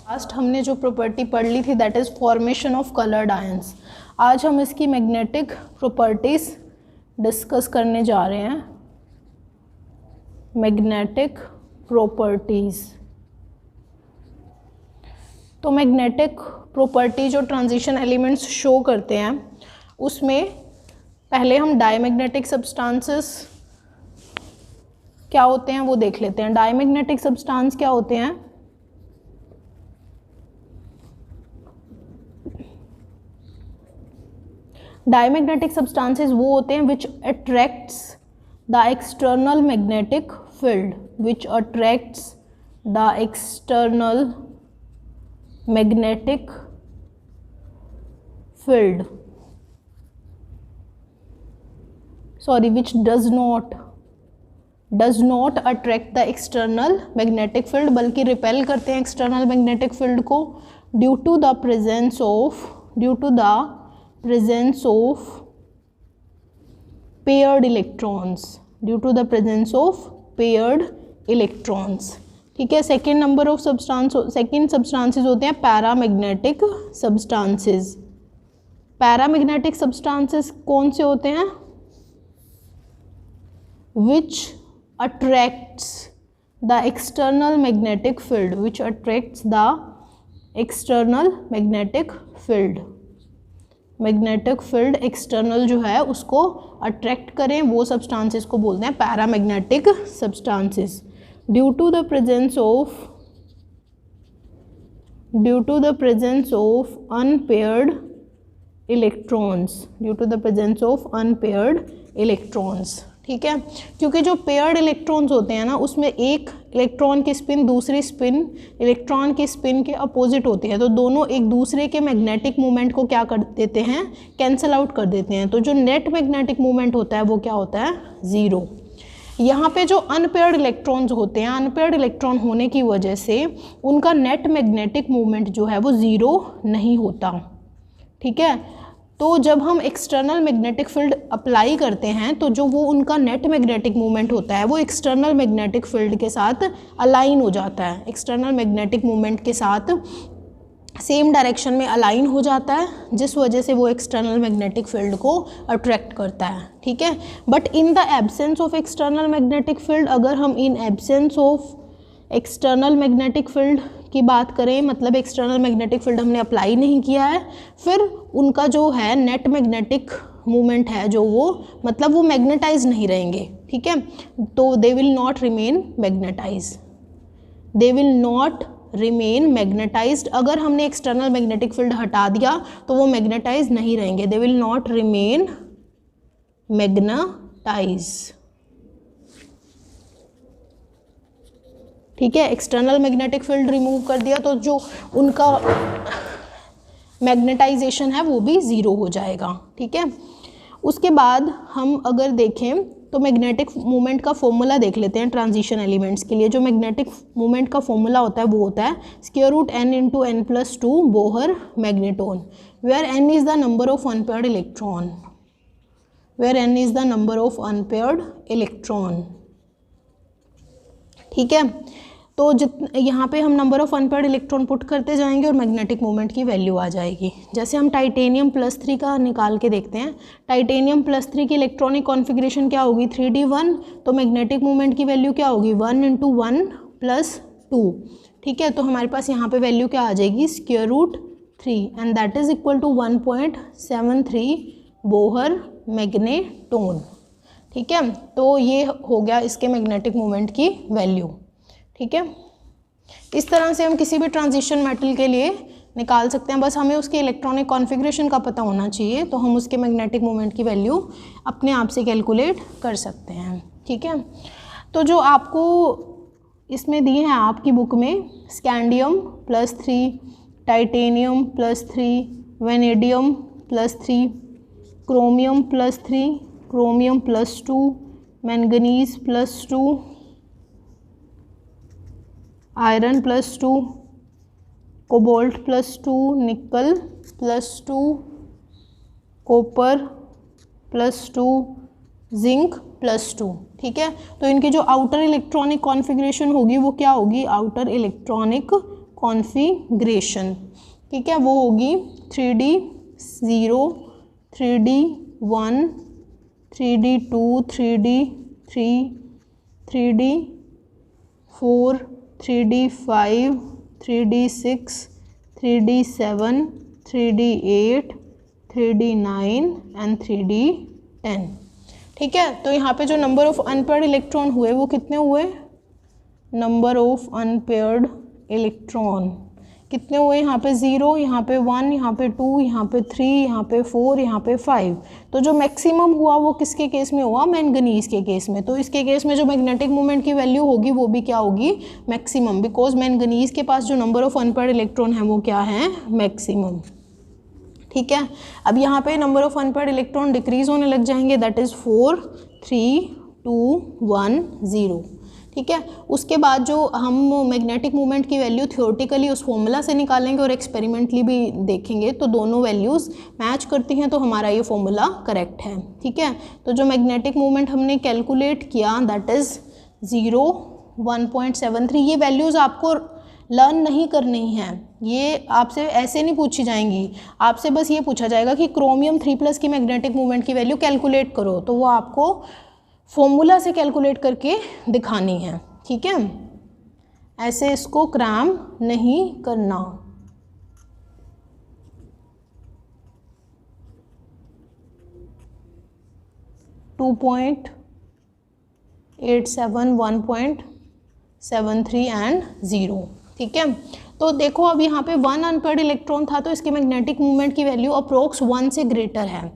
Last हमने जो property पढ़ ली थी that is formation of coloured ions. आज हम इसकी मैग्नेटिक प्रॉपर्टीज़ डिस्कस करने जा रहे हैं। मैग्नेटिक प्रॉपर्टीज़, तो मैग्नेटिक प्रॉपर्टी जो ट्रांजिशन एलिमेंट्स शो करते हैं उसमें पहले हम डायमैग्नेटिक सब्सटेंसेस क्या होते हैं वो देख लेते हैं। डायमैग्नेटिक सब्सटेंस क्या होते हैं? डायमैग्नेटिक सब्सटेंसेस वो होते हैं which attracts the external magnetic field, which attracts the external magnetic field, sorry which does not attract the external magnetic field, बल्कि रिपेल करते हैं एक्सटर्नल मैग्नेटिक फील्ड को due to the presence of paired electrons, ठीक है। Second number of second substances होते हैं paramagnetic substances. Paramagnetic substances कौन से होते हैं? which attracts the external magnetic field, which attracts the external magnetic field, magnetic field external जो है उसको अट्रैक्ट करें, वो सब्सटेंसेस को बोलते हैं paramagnetic substances. Due to the presence of unpaired electrons, ठीक है। क्योंकि जो पेयर्ड इलेक्ट्रॉन्स होते हैं ना उसमें एक इलेक्ट्रॉन की स्पिन दूसरी इलेक्ट्रॉन की स्पिन के अपोजिट होती है, तो दोनों एक दूसरे के मैग्नेटिक मूवमेंट को क्या कर देते हैं? कैंसल आउट कर देते हैं। तो जो नेट मैग्नेटिक मूवमेंट होता है वो क्या होता है? ज़ीरो। यहाँ पे जो अनपेयर्ड इलेक्ट्रॉन्स होते हैं, अनपेयर्ड इलेक्ट्रॉन होने की वजह से उनका नेट मैग्नेटिक मूवमेंट जो है वो ज़ीरो नहीं होता, ठीक है। तो जब हम एक्सटर्नल मैग्नेटिक फील्ड अप्लाई करते हैं तो जो वो उनका नेट मैग्नेटिक मूवमेंट होता है वो एक्सटर्नल मैग्नेटिक फील्ड के साथ अलाइन हो जाता है, एक्सटर्नल मैग्नेटिक मूवमेंट के साथ सेम डायरेक्शन में अलाइन हो जाता है, जिस वजह से वो एक्सटर्नल मैग्नेटिक फील्ड को अट्रैक्ट करता है, ठीक है। But in the absence of external magnetic field, अगर हम in absence of external magnetic field की बात करें, मतलब एक्सटर्नल मैग्नेटिक फील्ड हमने अप्लाई नहीं किया है, फिर उनका जो है नेट मैग्नेटिक मूवमेंट है जो वो मतलब वो मैग्नेटाइज नहीं रहेंगे, ठीक है। तो दे विल नॉट रिमेन मैग्नेटाइज्ड। अगर हमने एक्सटर्नल मैग्नेटिक फील्ड हटा दिया तो वो मैग्नेटाइज नहीं रहेंगे, they will not remain magnetize, ठीक है। एक्सटर्नल मैग्नेटिक फील्ड रिमूव कर दिया तो जो उनका मैग्नेटाइजेशन है वो भी ज़ीरो हो जाएगा, ठीक है। उसके बाद हम अगर देखें तो मैग्नेटिक मूवमेंट का फॉर्मूला देख लेते हैं ट्रांजिशन एलिमेंट्स के लिए। जो मैग्नेटिक मूवमेंट का फॉर्मूला होता है वो होता है √n × n+2 Bohr magneton, where n is the number of unpaired electron, ठीक है। तो यहाँ पे हम number of unpaired electron put करते जाएंगे और मैग्नेटिक मूवमेंट की वैल्यू आ जाएगी। जैसे हम टाइटेनियम +3 का निकाल के देखते हैं। टाइटेनियम +3 की इलेक्ट्रॉनिक कॉन्फ़िगरेशन क्या होगी? 3d1, तो मैग्नेटिक मूवमेंट की वैल्यू क्या होगी? 1 × 1 + 2, ठीक है। तो हमारे पास यहाँ पे वैल्यू क्या आ जाएगी? √3 and that is equal to 1.73 Bohr magneton, ठीक है। तो ये हो गया इसके मैग्नेटिक मूवमेंट की वैल्यू, ठीक है। इस तरह से हम किसी भी ट्रांजिशन मेटल के लिए निकाल सकते हैं, बस हमें उसके इलेक्ट्रॉनिक कॉन्फ़िगरेशन का पता होना चाहिए, तो हम उसके मैग्नेटिक मूवमेंट की वैल्यू अपने आप से कैलकुलेट कर सकते हैं, ठीक है। तो जो आपको इसमें दिए हैं आपकी बुक में, scandium +3, titanium +3, vanadium +3, chromium +3, chromium +2, manganese +2, iron +2, cobalt +2, निकल +2, कॉपर +2, जिंक +2, ठीक है। तो इनकी जो आउटर इलेक्ट्रॉनिक कॉन्फ़िगरेशन होगी वो क्या होगी? आउटर इलेक्ट्रॉनिक कॉन्फ़िगरेशन, ठीक है, वो होगी 3D0, 3D1, 3D2, 3D3, 3D4, 3D5, 3D6, 3D7, 3D8, 3D9 and 3D10, ठीक है। तो यहाँ पे जो नंबर ऑफ अनपेयर्ड इलेक्ट्रॉन हुए वो कितने हुए, नंबर ऑफ अनपेयर्ड इलेक्ट्रॉन कितने हुए, यहाँ पे 0, यहाँ पे 1, यहाँ पे 2, यहाँ पे 3, यहाँ पे 4, यहाँ पे 5। तो जो मैक्सिमम हुआ वो किसके केस में हुआ, मैंगनीज के केस में। तो इसके केस में जो मैग्नेटिक मोमेंट की वैल्यू होगी वो भी क्या होगी, मैक्सिमम, बिकॉज मैंगनीज के पास जो नंबर ऑफ अनपेयर्ड इलेक्ट्रॉन है वो क्या है, मैक्सिमम, ठीक है। अब यहाँ पे number of unpaired electron decrease होने लग जाएंगे, दैट इज़ 4, 3, 2, 1, 0, ठीक है। उसके बाद जो हम मैग्नेटिक मोमेंट की वैल्यू थियोरेटिकली उस फॉर्मूला से निकालेंगे और एक्सपेरिमेंटली भी देखेंगे, तो दोनों वैल्यूज़ मैच करती हैं, तो हमारा ये फॉर्मूला करेक्ट है, ठीक है। तो जो मैग्नेटिक मोमेंट हमने कैलकुलेट किया दैट इज़ 0, 1.73, ये वैल्यूज़ आपको लर्न नहीं करनी है, ये आपसे ऐसे नहीं पूछी जाएंगी, आपसे बस ये पूछा जाएगा कि क्रोमियम 3+ की मैग्नेटिक मोमेंट की वैल्यू कैलकुलेट करो, तो वो आपको फॉर्मूला से कैलकुलेट करके दिखानी है, ठीक है। ऐसे इसको क्रैम नहीं करना। टू 2.87, 1.73 एंड 0, ठीक है। तो देखो अब यहाँ पे 1 अनपेयर्ड इलेक्ट्रॉन था तो इसके मैग्नेटिक मूवमेंट की वैल्यू अप्रोक्स 1 से ग्रेटर है।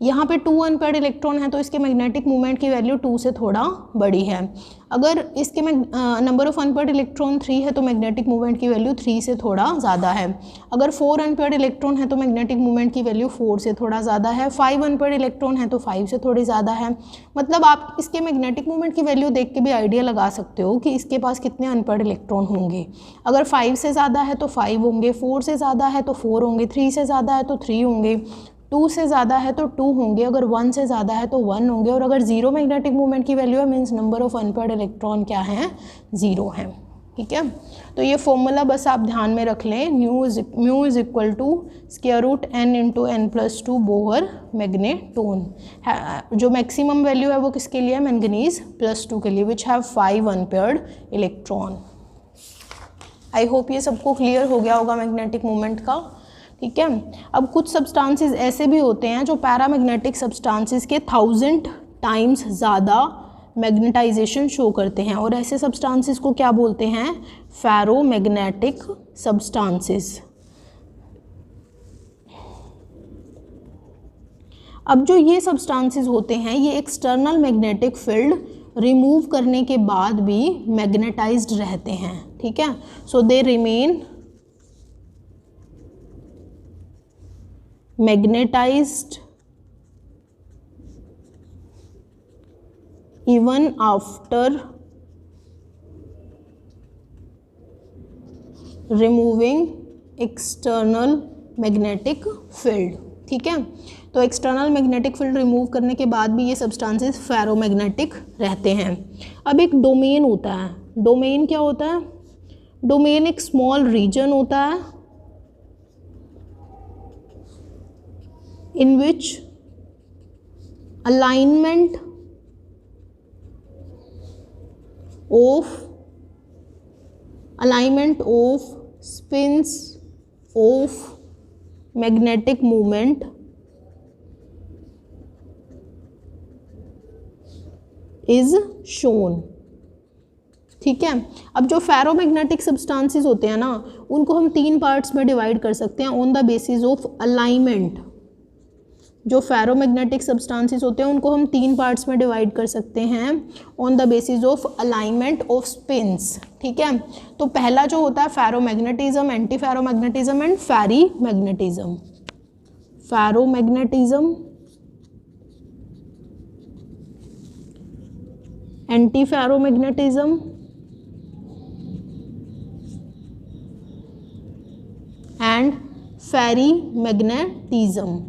यहाँ पे 2 अनपेयर्ड इलेक्ट्रॉन है तो इसके मैग्नेटिक मूवमेंट की वैल्यू 2 से थोड़ा बड़ी है। अगर इसके नंबर ऑफ अनपेयर्ड इलेक्ट्रॉन 3 है तो मैग्नेटिक मूवमेंट की वैल्यू 3 से थोड़ा ज़्यादा है। अगर 4 अनपेयर्ड इलेक्ट्रॉन है तो मैग्नेटिक मूवमेंट की वैल्यू 4 से थोड़ा ज़्यादा है। 5 अनपेयर्ड इलेक्ट्रॉन है तो 5 से थोड़ी ज़्यादा है। मतलब आप इसके मैग्नेटिक मूवमेंट की वैल्यू देख के भी आइडिया लगा सकते हो कि इसके पास कितने अनपेयर्ड इलेक्ट्रॉन होंगे। अगर 5 से ज़्यादा है तो 5 होंगे, 4 से ज़्यादा है तो 4 होंगे, 3 से ज़्यादा है तो 3 होंगे, 2 से ज़्यादा है तो 2 होंगे, अगर 1 से ज़्यादा है तो 1 होंगे, और अगर 0 मैग्नेटिक मूवमेंट की वैल्यू है means number of unpaired electron क्या है, 0 है, ठीक है। तो ये फॉर्मूला बस आप ध्यान में रख लें, mu is equal to √n × n+2 Bohr magneton. जो मैक्सिमम वैल्यू है वो किसके लिए है, मैंगनीज +2 के लिए, which have 5 unpaired electron. I hope ये सबको क्लियर हो गया होगा मैग्नेटिक मूवमेंट का, ठीक है। अब कुछ सब्सटेंसेस ऐसे भी होते हैं जो पैरामैग्नेटिक सब्सटेंसेस के 1000 टाइम्स ज़्यादा मैग्नेटाइजेशन शो करते हैं, और ऐसे सब्सटेंसेस को क्या बोलते हैं, फेरोमैग्नेटिक सब्सटेंसेस। अब जो ये सब्सटेंसेस होते हैं ये एक्सटर्नल मैग्नेटिक फील्ड रिमूव करने के बाद भी मैग्नेटाइज्ड रहते हैं, ठीक है। So they remain magnetized even after removing external magnetic field, ठीक है। तो एक्सटर्नल मैग्नेटिक फील्ड रिमूव करने के बाद भी ये सब्सटेंसेस फेरोमैग्नेटिक रहते हैं। अब एक डोमेन होता है, डोमेन क्या होता है, डोमेन एक स्मॉल रीजन होता है in which alignment of spins of magnetic moment is shown, ठीक है। अब जो फेरोमैग्नेटिक सब्सटेंसेस होते हैं ना उनको हम 3 पार्ट्स में डिवाइड कर सकते हैं on the basis of alignment. जो फेरोमैग्नेटिक सब्सटेंसेस होते हैं उनको हम 3 पार्ट्स में डिवाइड कर सकते हैं on the basis of alignment of spins, ठीक है। तो पहला जो होता है ferromagnetism, anti ferromagnetism and ferrimagnetism. Ferromagnetism, anti ferromagnetism and ferrimagnetism,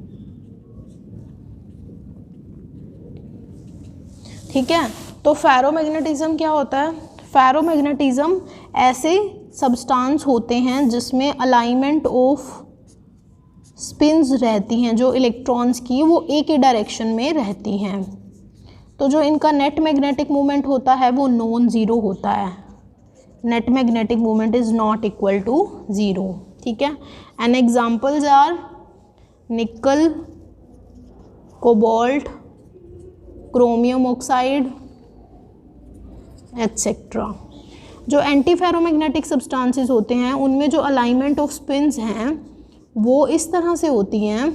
ठीक है। तो फेरोमैग्नेटिज्म क्या होता है, फेरोमैग्नेटिज्म ऐसे सब्सटेंस होते हैं जिसमें अलाइनमेंट ऑफ स्पिन्स रहती हैं, जो इलेक्ट्रॉन्स की वो एक ही डायरेक्शन में रहती हैं, तो जो इनका नेट मैग्नेटिक मोमेंट होता है वो नॉन ज़ीरो होता है। Net magnetic moment is not equal to zero. ठीक है, and examples are nickel, cobalt, chromium oxide etcetera. जो एंटी फेरोमैग्नेटिक सब्सटेंसेस होते हैं उनमें जो अलाइनमेंट ऑफ स्पिन्स हैं वो इस तरह से होती हैं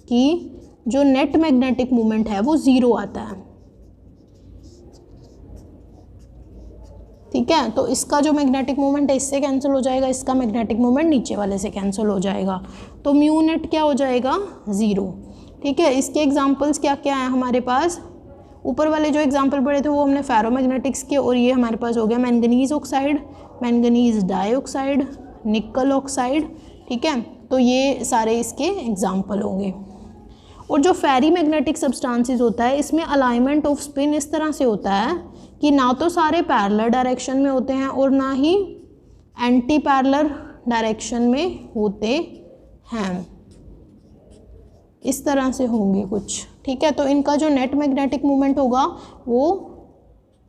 कि जो नेट मैग्नेटिक मोमेंट है वो ज़ीरो आता है। ठीक है, तो इसका जो मैग्नेटिक मोमेंट है इससे कैंसिल हो जाएगा, इसका मैग्नेटिक मोमेंट नीचे वाले से कैंसिल हो जाएगा, तो म्यू नेट क्या हो जाएगा, ज़ीरो। ठीक है, इसके एग्जांपल्स क्या क्या हैं हमारे पास, ऊपर वाले जो एग्जांपल पढ़े थे वो हमने फेरोमैग्नेटिक्स के, और ये हमारे पास हो गया मैंगनीज ऑक्साइड, मैंगनीज डाइऑक्साइड, निकल ऑक्साइड। ठीक है, तो ये सारे इसके एग्जांपल होंगे। और जो फेरी मैग्नेटिक सब्सटेंसेस होता है इसमें अलाइनमेंट ऑफ स्पिन इस तरह से होता है कि ना तो सारे पैरेलल डायरेक्शन में होते हैं और ना ही एंटी पैरेलल डायरेक्शन में होते हैं, इस तरह से होंगे कुछ। ठीक है, तो इनका जो नेट मैग्नेटिक मोमेंट होगा वो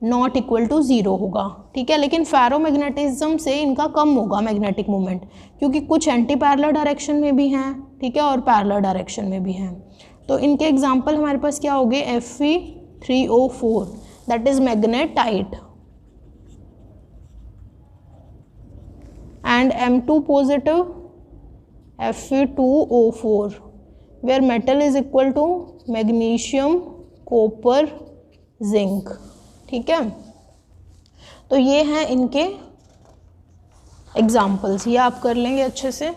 नॉट इक्वल टू ज़ीरो होगा। ठीक है, लेकिन फेरोमैग्नेटिज्म से इनका कम होगा मैग्नेटिक मोमेंट, क्योंकि कुछ एंटी पैरेलल डायरेक्शन में भी हैं, ठीक है, और पैरेलल डायरेक्शन में भी हैं। तो इनके एग्जांपल हमारे पास क्या हो गए, Fe3O4 that is magnetite, and M2 positive Fe2O4 where metal is equal to magnesium, copper, zinc. ठीक है, तो ये हैं इनके एग्जाम्पल्स, ये आप कर लेंगे अच्छे से।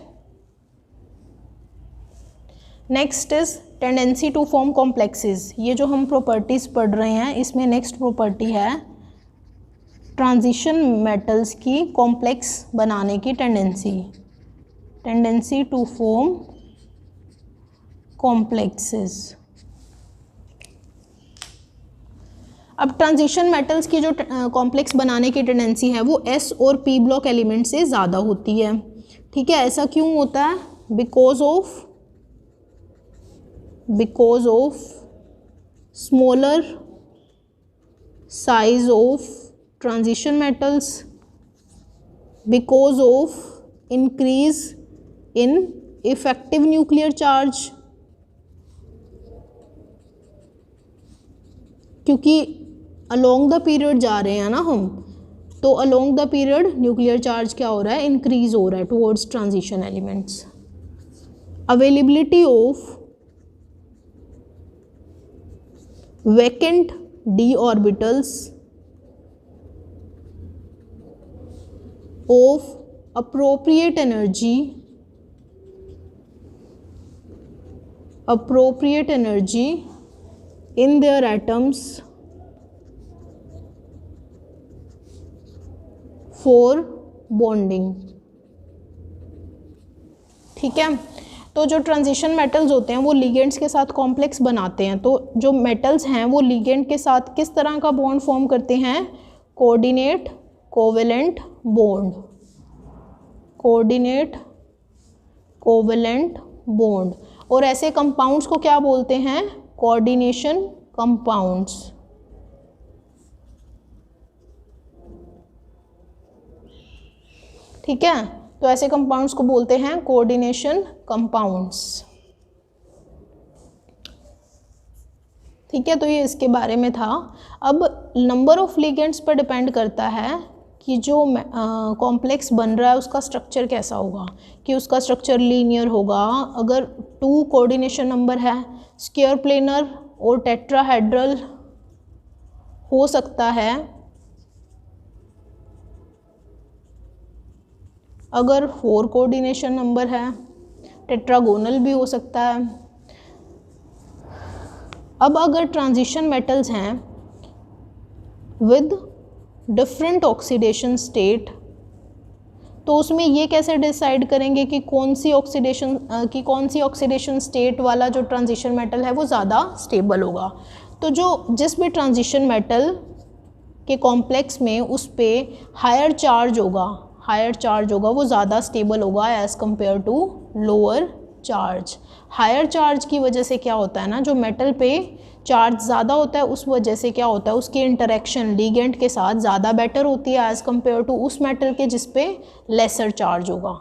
Next is tendency to form complexes. ये जो हम प्रॉपर्टीज़ पढ़ रहे हैं इसमें नेक्स्ट प्रॉपर्टी है ट्रांजिशन मेटल्स की कॉम्प्लेक्स बनाने की tendency, tendency to form complexes. अब ट्रांजिशन मेटल्स की जो कॉम्प्लेक्स बनाने की टेंडेंसी है वो S और P ब्लॉक एलिमेंट से ज़्यादा होती है। ठीक है, ऐसा क्यों होता है, because of smaller size of transition metals, because of increase in effective nuclear charge, क्योंकि अलोंग द पीरियड जा रहे हैं ना हम, तो along the period nuclear charge क्या हो रहा है, इंक्रीज हो रहा है towards transition elements. Availability of vacant d orbitals of appropriate energy in their atoms for bonding। ठीक है, तो जो ट्रांजिशन मेटल्स होते हैं वो लिगेंड्स के साथ कॉम्प्लेक्स बनाते हैं, तो जो मेटल्स हैं वो लिगेंड के साथ किस तरह का बॉन्ड फॉर्म करते हैं, coordinate covalent bond, coordinate covalent bond. और ऐसे कंपाउंड्स को क्या बोलते हैं, कोऑर्डिनेशन कंपाउंड्स। ठीक है, तो ऐसे कंपाउंड्स को बोलते हैं कोऑर्डिनेशन कंपाउंड्स। ठीक है, तो ये इसके बारे में था। अब नंबर ऑफ लिगेंड्स पर डिपेंड करता है कि जो कॉम्प्लेक्स बन रहा है उसका स्ट्रक्चर कैसा होगा, कि उसका स्ट्रक्चर लीनियर होगा, अगर 2 कोऑर्डिनेशन नंबर है, स्क्वायर प्लेनर और टेट्राहेड्रल हो सकता है, अगर 4 कोऑर्डिनेशन नंबर है टेट्रागोनल भी हो सकता है। अब अगर ट्रांजिशन मेटल्स हैं विद डिफरेंट ऑक्सीडेशन स्टेट, तो उसमें ये कैसे डिसाइड करेंगे कि कौन सी ऑक्सीडेशन स्टेट वाला जो ट्रांजिशन मेटल है वो ज़्यादा स्टेबल होगा। तो जिस भी ट्रांजिशन मेटल के कॉम्प्लेक्स में उस पर हायर चार्ज होगा, हायर चार्ज होगा वो ज़्यादा स्टेबल होगा as compare to lower charge. Higher charge की वजह से क्या होता है ना, जो मेटल पे चार्ज ज़्यादा होता है उस वजह से क्या होता है, उसकी इंटरेक्शन लिगेंड के साथ ज़्यादा बेटर होती है एज़ कम्पेयर टू उस मेटल के जिस पे लेसर चार्ज होगा।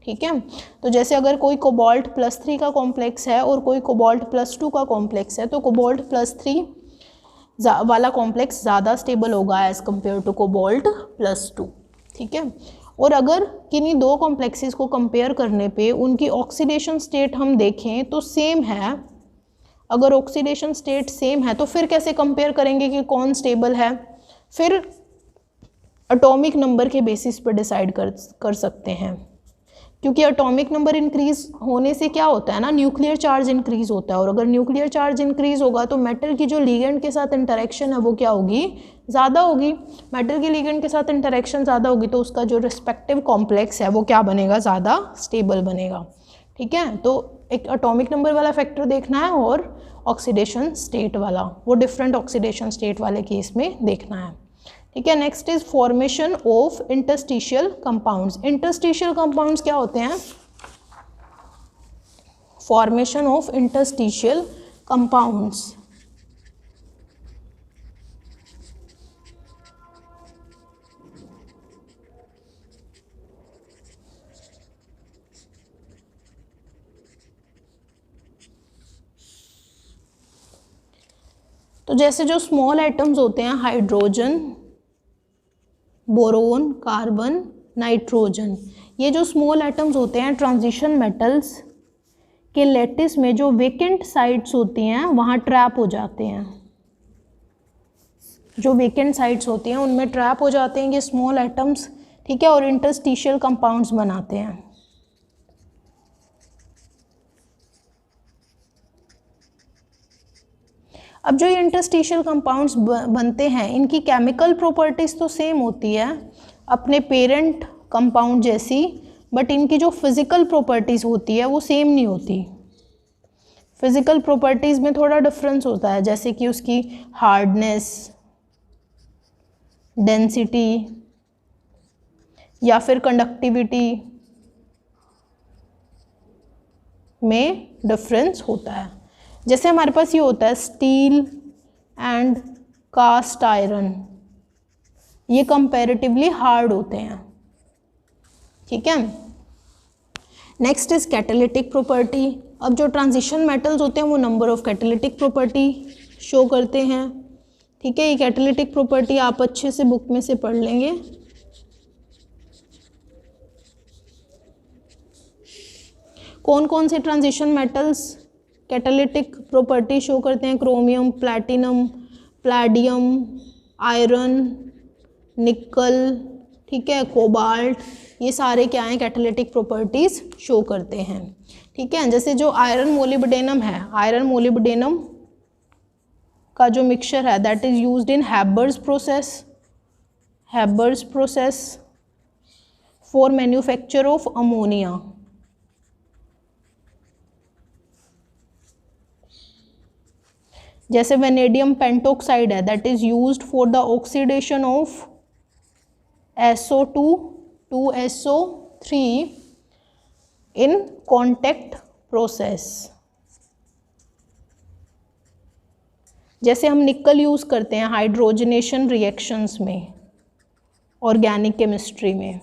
ठीक है, तो जैसे अगर कोई कोबाल्ट +3 का कॉम्प्लेक्स है और कोई कोबाल्ट +2 का कॉम्प्लेक्स है, तो कोबाल्ट +3 वाला कॉम्प्लेक्स ज़्यादा स्टेबल होगा एज़ कम्पेयर टू कोबाल्ट +2। ठीक है, और अगर किन्हीं दो कॉम्प्लेक्सेस को कंपेयर करने पे उनकी ऑक्सीडेशन स्टेट हम देखें तो सेम है, अगर ऑक्सीडेशन स्टेट सेम है तो फिर कैसे कंपेयर करेंगे कि कौन स्टेबल है, फिर एटॉमिक नंबर के बेसिस पर डिसाइड कर सकते हैं, क्योंकि एटॉमिक नंबर इंक्रीज होने से क्या होता है ना, न्यूक्लियर चार्ज इंक्रीज होता है, और अगर न्यूक्लियर चार्ज इंक्रीज होगा तो मेटल की जो लिगेंड के साथ इंटरेक्शन है वो क्या होगी, ज़्यादा होगी। मेटल की लिगेंड के साथ इंटरेक्शन ज़्यादा होगी तो उसका जो रिस्पेक्टिव कॉम्प्लेक्स है वो क्या बनेगा, ज़्यादा स्टेबल बनेगा। ठीक है, तो एक एटॉमिक नंबर वाला फैक्टर देखना है और ऑक्सीडेशन स्टेट वाला, वो डिफरेंट ऑक्सीडेशन स्टेट वाले केस में देखना है। ठीक है, next is formation of interstitial compounds. Interstitial compounds क्या होते हैं, फॉर्मेशन ऑफ इंटरस्टिशियल कंपाउंड्स। तो जैसे जो स्मॉल एटम्स होते हैं, हाइड्रोजन, बोरोन, कार्बन, नाइट्रोजन, ये जो स्मॉल एटम्स होते हैं ट्रांजिशन मेटल्स के लैटिस में जो वेकेंट साइट्स होती हैं वहाँ ट्रैप हो जाते हैं। जो वेकेंट साइट्स होती हैं उनमें ट्रैप हो जाते हैं ये स्मॉल एटम्स। ठीक है, और इंटरस्टिशियल कंपाउंड्स बनाते हैं। अब जो ये इंटरस्टिशियल कंपाउंड्स बनते हैं इनकी केमिकल प्रॉपर्टीज़ तो सेम होती है अपने पेरेंट कंपाउंड जैसी, बट इनकी जो फिज़िकल प्रॉपर्टीज़ होती है वो सेम नहीं होती। फिज़िकल प्रॉपर्टीज़ में थोड़ा डिफरेंस होता है, जैसे कि उसकी हार्डनेस, डेंसिटी या फिर कंडक्टिविटी में डिफरेंस होता है। जैसे हमारे पास ये होता है स्टील एंड कास्ट आयरन, ये कंपैरेटिवली हार्ड होते हैं। ठीक है, नेक्स्ट इज कैटालिटिक प्रॉपर्टी। अब जो ट्रांजिशन मेटल्स होते हैं वो number of catalytic property show करते हैं। ठीक है, ये कैटालिटिक प्रॉपर्टी आप अच्छे से बुक में से पढ़ लेंगे। कौन कौन से transition metals catalytic property show करते हैं, क्रोमियम, प्लैटिनम, प्लैडियम, आयरन, निकल, ठीक है, कोबाल्ट, ये सारे क्या हैं, कैटालिटिक प्रॉपर्टीज़ शो करते हैं। ठीक है, जैसे जो आयरन मोलिब्डेनम है, आयरन मोलिब्डेनम का जो मिक्सचर है that is used in Haber's process for manufacture of ammonia. जैसे वेनेडियम पेंटोक्साइड है that is used for the oxidation of SO2 to SO3 in contact process. जैसे हम निकल यूज़ करते हैं हाइड्रोजनेशन रिएक्शंस में, ऑर्गेनिक केमिस्ट्री में।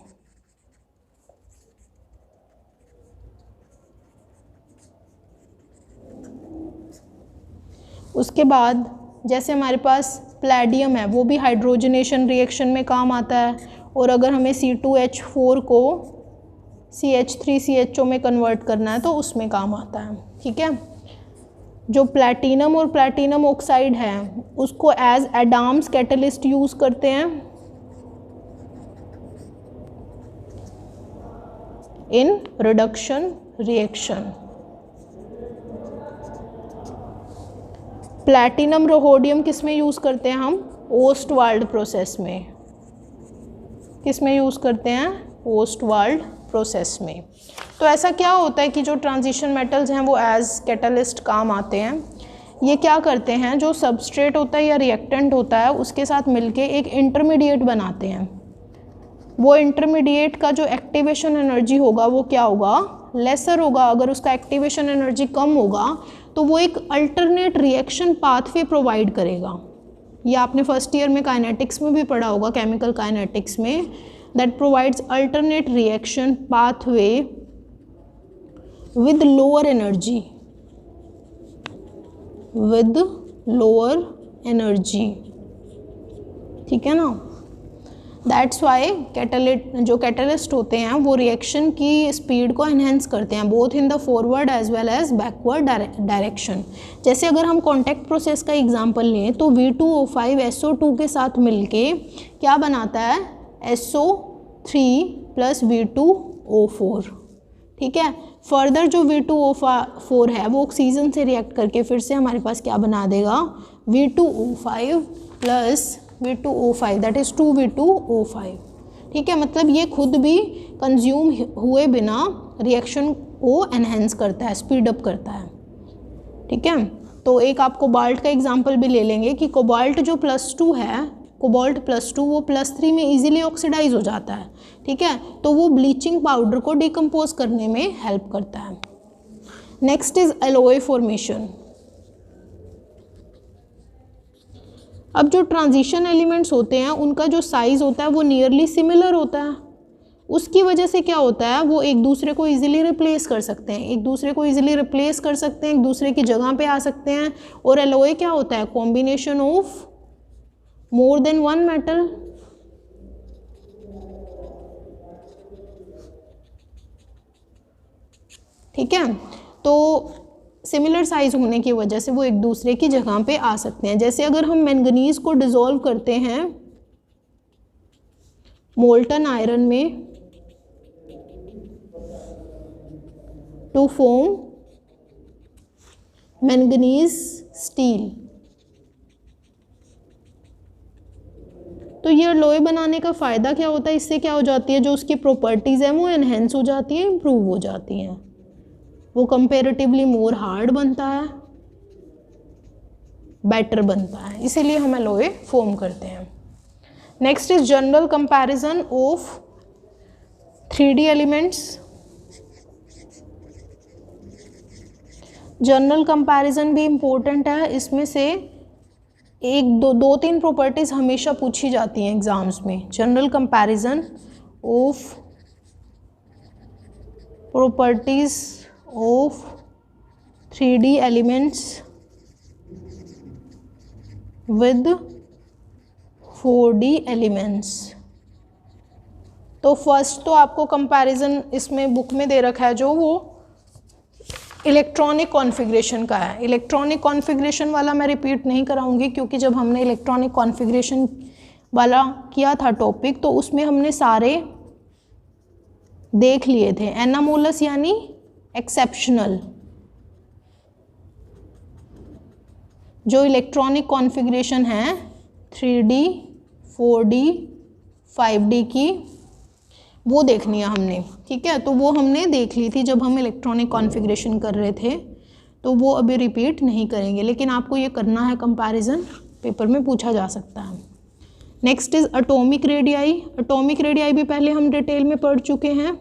उसके बाद जैसे हमारे पास प्लैडियम है वो भी हाइड्रोजनेशन रिएक्शन में काम आता है, और अगर हमें C2H4 को CH3CHO में कन्वर्ट करना है तो उसमें काम आता है। ठीक है, जो प्लैटिनम और प्लैटिनम ऑक्साइड है उसको एज एडाम्स कैटलिस्ट यूज़ करते हैं इन रिडक्शन रिएक्शन। प्लैटिनम रोहोडियम किस में यूज़ करते हैं हम, ओस्टवाल्ड प्रोसेस में। किस में यूज़ करते हैं, ओस्टवाल्ड प्रोसेस में। तो ऐसा क्या होता है कि जो ट्रांजिशन मेटल्स हैं वो एज कैटलिस्ट काम आते हैं। ये क्या करते हैं, जो सबस्ट्रेट होता है या रिएक्टेंट होता है उसके साथ मिलके एक इंटरमीडिएट बनाते हैं। वो इंटरमीडिएट का जो एक्टिवेशन एनर्जी होगा वो क्या होगा, लेसर होगा। अगर उसका एक्टिवेशन एनर्जी कम होगा तो वो एक अल्टरनेट रिएक्शन पाथवे प्रोवाइड करेगा। ये आपने फर्स्ट ईयर में काइनेटिक्स में भी पढ़ा होगा, केमिकल काइनेटिक्स में, that provides alternate reaction pathway with lower energy, with lower energy, ठीक है ना। दैट्स वाई जो कैटलिस्ट होते हैं वो रिएक्शन की स्पीड को एनहेंस करते हैं, both in the forward as well as backward direction. जैसे अगर हम कॉन्टैक्ट प्रोसेस का एग्जांपल लें तो V2O5 SO2 के साथ मिलके क्या बनाता है, SO3 + V2O4, ठीक है। फर्दर जो V2O4 है वो ऑक्सीजन से रिएक्ट करके फिर से हमारे पास क्या बना देगा, V2O5 + V2O5 that is 2V2O5, ठीक है। मतलब ये खुद भी कंज्यूम हुए बिना रिएक्शन को एनहेंस करता है, स्पीड अप करता है, ठीक है। तो एक आप कोबाल्ट का एग्जांपल भी ले लेंगे कि कोबाल्ट जो +2 है, कोबाल्ट +2 वो +3 में इजीली ऑक्सीडाइज हो जाता है, ठीक है। तो वो ब्लीचिंग पाउडर को डिकम्पोज करने में हेल्प करता है। Next is alloy formation. अब जो ट्रांजिशन एलिमेंट्स होते हैं उनका जो साइज़ होता है वो नियरली सिमिलर होता है। उसकी वजह से क्या होता है, वो एक दूसरे को इजीली रिप्लेस कर सकते हैं, एक दूसरे की जगह पे आ सकते हैं। और एलॉय क्या होता है, combination of more than one metal, ठीक है। तो सिमिलर साइज होने की वजह से वो एक दूसरे की जगह पे आ सकते हैं। जैसे अगर हम मैंगनीज को डिसॉल्व करते हैं मोल्टन आयरन में टू फॉर्म मैंगनीज स्टील, तो ये एलॉय बनाने का फ़ायदा क्या होता है, इससे क्या हो जाती है, जो उसकी प्रॉपर्टीज़ हैं वो एनहेंस हो जाती है, इम्प्रूव हो जाती हैं, वो कंपेरेटिवली मोर हार्ड बनता है, बेटर बनता है, इसीलिए हम एलॉय फॉर्म करते हैं। Next is general comparison of 3D elements. General comparison भी इम्पोर्टेंट है, इसमें से दो तीन प्रॉपर्टीज़ हमेशा पूछी जाती हैं एग्जाम्स में। General comparison of properties of 3D elements with 4D elements. तो फर्स्ट तो आपको कंपैरिजन इसमें बुक में दे रखा है जो वो इलेक्ट्रॉनिक कॉन्फ़िगरेशन का है। इलेक्ट्रॉनिक कॉन्फ़िगरेशन वाला मैं रिपीट नहीं कराऊंगी क्योंकि जब हमने इलेक्ट्रॉनिक कॉन्फ़िगरेशन वाला किया था टॉपिक तो उसमें हमने सारे देख लिए थे। एनामोलस यानी एक्सेप्शनल, जो इलेक्ट्रॉनिक कॉन्फ़िगरेशन है 3D 4D 5D की वो देखनी है हमने, ठीक है। तो वो हमने देख ली थी जब हम इलेक्ट्रॉनिक कॉन्फ़िगरेशन कर रहे थे, तो वो अभी रिपीट नहीं करेंगे, लेकिन आपको ये करना है, कंपैरिजन पेपर में पूछा जा सकता है। Next is atomic radii. Atomic radii भी पहले हम डिटेल में पढ़ चुके हैं,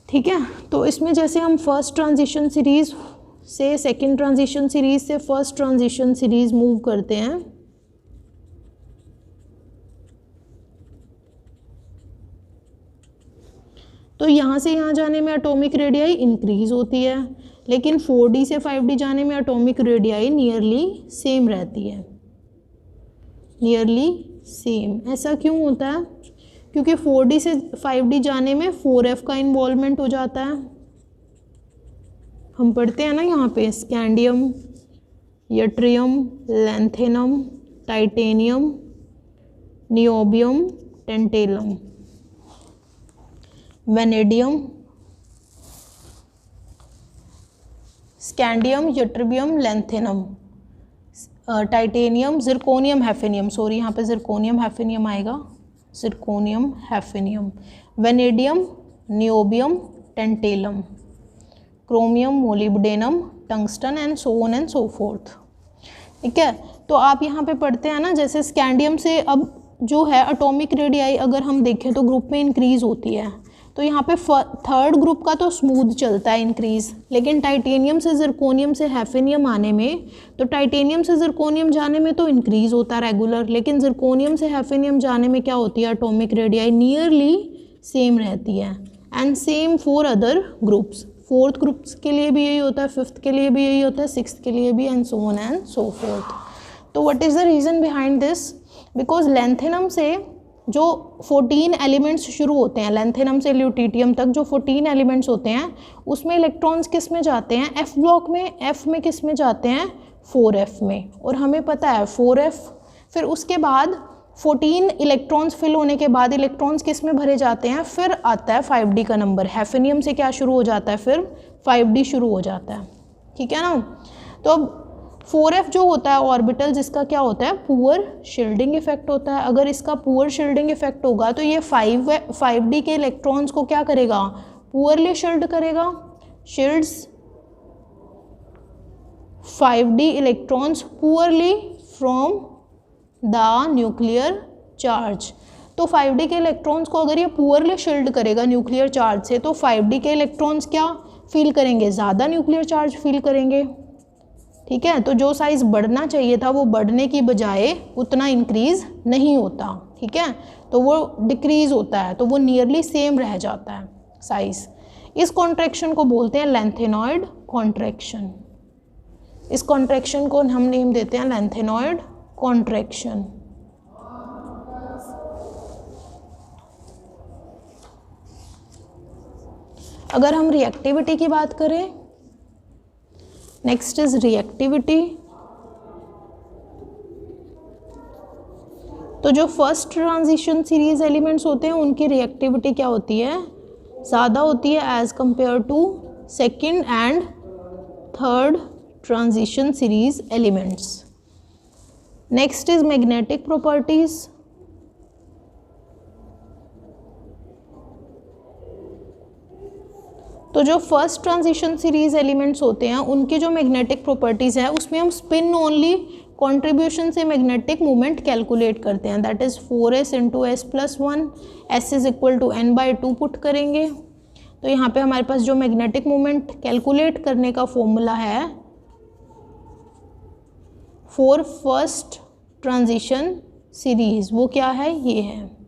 ठीक है। तो इसमें जैसे हम फर्स्ट ट्रांजिशन सीरीज़ से सेकेंड ट्रांजिशन सीरीज़ से फर्स्ट ट्रांजिशन सीरीज़ मूव करते हैं, तो यहाँ से यहाँ जाने में एटॉमिक रेडियाई इंक्रीज़ होती है, लेकिन 4D से 5D जाने में एटॉमिक रेडियाई नियरली सेम रहती है, नियरली सेम। ऐसा क्यों होता है, क्योंकि 4D से 5D जाने में 4F का इन्वॉल्वमेंट हो जाता है। हम पढ़ते हैं ना यहाँ पे scandium, yttrium, lanthanum, titanium, niobium, tantalum, vanadium, scandium, yttrium, lanthanum, titanium, zirconium, hafnium, sorry यहाँ पे जिरकोनियम हैफेनियम आएगा, zirconium hafnium, vanadium, niobium, tantalum, chromium, molybdenum, tungsten and so on and so forth, ठीक है। तो आप यहाँ पे पढ़ते हैं ना, जैसे स्कैंडियम से अब जो है एटॉमिक रेडियाई अगर हम देखें तो ग्रुप में इंक्रीज़ होती है, तो यहाँ पे थर्ड ग्रुप का तो स्मूथ चलता है इंक्रीज़, लेकिन टाइटेनियम से ज़िरकोनियम से हैफेनियम आने में, तो टाइटेनियम से ज़िरकोनियम जाने में तो इंक्रीज़ होता है रेगुलर, लेकिन ज़िरकोनियम से हैफेनियम जाने में क्या होती है, एटॉमिक रेडियाई नियरली सेम रहती है। And same for other groups, fourth groups के लिए भी यही होता है, फिफ्थ के लिए भी यही होता है, सिक्स्थ के लिए भी, and so on and so forth. तो what is the reason behind this? Because lanthanum से जो 14 एलिमेंट्स शुरू होते हैं, लैंथेनम से ल्यूटिटियम तक जो 14 एलिमेंट्स होते हैं, उसमें इलेक्ट्रॉन्स किस में जाते हैं, एफ ब्लॉक में, एफ में किस में जाते हैं, 4f में, और हमें पता है 4f। फिर उसके बाद 14 इलेक्ट्रॉन्स फिल होने के बाद इलेक्ट्रॉन्स किस में भरे जाते हैं, फिर आता है 5d का नंबर, हैफेनियम से क्या शुरू हो जाता है, फिर 5d शुरू हो जाता है, ठीक है ना। तो अब 4f जो होता है ऑर्बिटल, जिसका क्या होता है, पुअर शील्डिंग इफेक्ट होता है। अगर इसका पुअर शील्डिंग इफेक्ट होगा तो ये 5d के इलेक्ट्रॉन्स को क्या करेगा, पुअरली शील्ड करेगा, shields 5d electrons poorly from the nuclear charge. तो 5d के इलेक्ट्रॉन्स को अगर ये पुअरली शील्ड करेगा न्यूक्लियर चार्ज से, तो 5d के इलेक्ट्रॉन्स क्या फील करेंगे, ज़्यादा न्यूक्लियर चार्ज फील करेंगे, ठीक है। तो जो साइज़ बढ़ना चाहिए था वो बढ़ने की बजाय उतना इंक्रीज़ नहीं होता, ठीक है, तो वो डिक्रीज़ होता है, तो वो नियरली सेम रह जाता है साइज़। इस कॉन्ट्रैक्शन को बोलते हैं लैंथेनॉइड कॉन्ट्रैक्शन। इस कॉन्ट्रैक्शन को हम नेम देते हैं लैंथेनॉइड कॉन्ट्रैक्शन। अगर हम रिएक्टिविटी की बात करें, नेक्स्ट इज रिएक्टिविटी। तो जो फर्स्ट ट्रांजिशन सीरीज एलिमेंट्स होते हैं उनकी रिएक्टिविटी क्या होती है, ज़्यादा होती है as compare to second and third transition series elements. Next is magnetic properties. तो जो फर्स्ट ट्रांजिशन सीरीज एलिमेंट्स होते हैं उनके जो मैग्नेटिक प्रॉपर्टीज़ है उसमें हम स्पिन ओनली कंट्रीब्यूशन से मैग्नेटिक मूवमेंट कैलकुलेट करते हैं, that is 4s into s+1, s is equal to n/2 put करेंगे। तो यहाँ पे हमारे पास जो मैग्नेटिक मूवमेंट कैलकुलेट करने का फॉर्मूला है फॉर फर्स्ट ट्रांजिशन सीरीज, वो क्या है, ये है।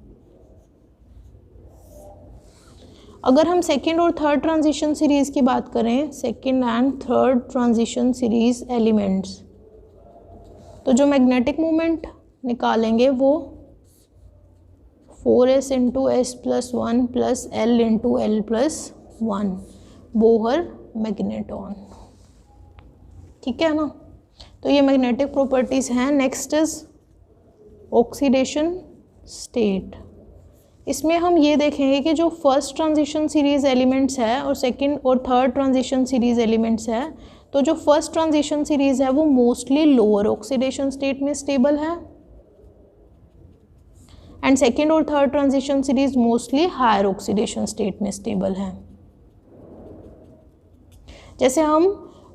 अगर हम सेकेंड और थर्ड ट्रांजिशन सीरीज़ की बात करें, second and third transition series elements, तो जो मैग्नेटिक मोमेंट निकालेंगे वो 4s into s+1 plus l into l+1 Bohr magneton, ठीक है ना। तो ये मैग्नेटिक प्रॉपर्टीज़ हैं। Next is oxidation state. इसमें हम ये देखेंगे कि जो फर्स्ट ट्रांजिशन सीरीज़ एलिमेंट्स है और सेकंड और थर्ड ट्रांजिशन सीरीज़ एलिमेंट्स है, तो जो फर्स्ट ट्रांजिशन सीरीज़ है वो मोस्टली लोअर ऑक्सीडेशन स्टेट में स्टेबल है एंड सेकंड और third transition series mostly higher oxidation state में स्टेबल है। जैसे हम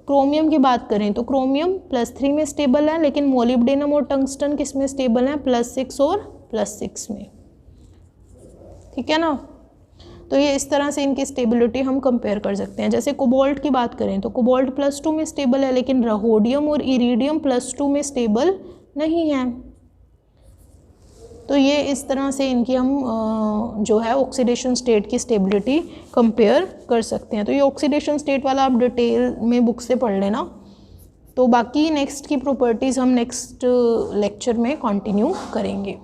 क्रोमियम की बात करें तो क्रोमियम +3 में स्टेबल है, लेकिन मोलिब्डेनम और टंगस्टन किस में स्टेबल है, +6 और +6 में, ठीक है ना। तो ये इस तरह से इनकी स्टेबिलिटी हम कंपेयर कर सकते हैं। जैसे कोबाल्ट की बात करें तो कोबाल्ट +2 में स्टेबल है, लेकिन रहोडियम और इरिडियम +2 में स्टेबल नहीं है। तो ये इस तरह से इनकी हम जो है ऑक्सीडेशन स्टेट की स्टेबिलिटी कंपेयर कर सकते हैं। तो ये ऑक्सीडेशन स्टेट वाला आप डिटेल में बुक से पढ़ लेना। तो बाकी नेक्स्ट की प्रॉपर्टीज़ हम नेक्स्ट लेक्चर में कंटिन्यू करेंगे।